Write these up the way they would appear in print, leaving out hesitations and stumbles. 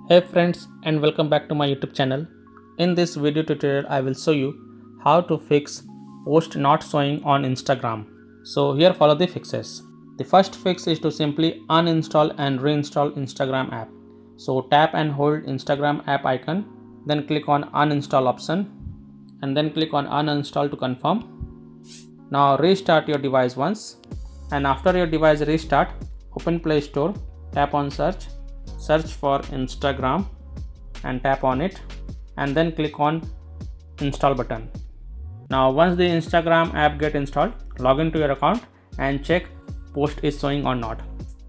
Hey friends, and welcome back to my YouTube channel. In this video tutorial I will show you how to fix post not showing on Instagram. So here follow the fixes. The first fix is to simply uninstall and reinstall Instagram app. So tap and hold Instagram app icon, then click on uninstall option and then click on uninstall to confirm. Now restart your device once, and after your device restart, open Play Store, tap on search for Instagram and tap on it and then click on install button. Now once the Instagram app get installed, log into your account and check post is showing or not.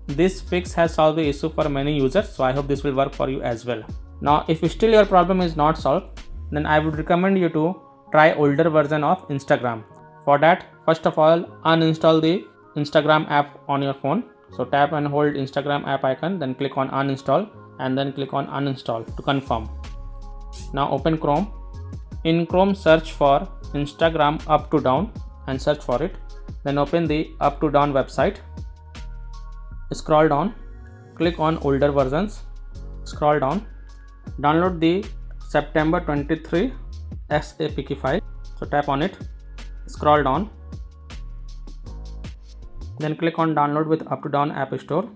This fix has solved the issue for many users, so I hope this will work for you as well. Now if still your problem is not solved, then I would recommend you to try older version of Instagram. For that, first of all, uninstall the Instagram app on your phone. So tap and hold Instagram app icon, then click on uninstall and then click on uninstall to confirm. Now open Chrome. In Chrome, search for Instagram up to down and search for it. Then open the up to down website. Scroll down, click on older versions, scroll down, download the September 23 SAPK file. So tap on it, scroll down, then click on download with up to down app store.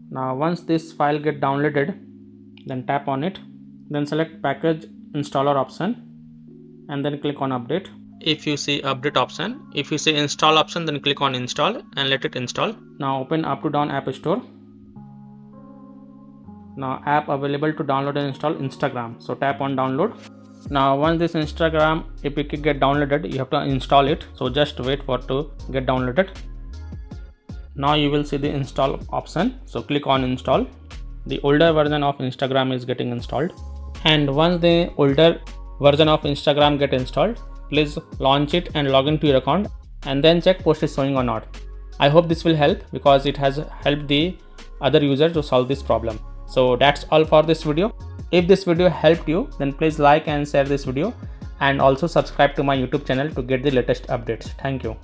Now once this file get downloaded, then tap on it, then select package installer option and then click on update. If you see update option, if you see install option, then click on install and let it install. Now open up to down app store. Now app available to download and install Instagram, so tap on download. Now once this Instagram APK get downloaded, you have to install it, so just wait for it to get downloaded. Now you will see the install option, so click on install. The older version of Instagram is getting installed, and once the older version of Instagram get installed, please launch it and log into your account and then check post is showing or not. I hope this will help because it has helped the other users to solve this problem. So that's all for this video. If this video helped you, then please like and share this video and also subscribe to my YouTube channel to get the latest updates. Thank you.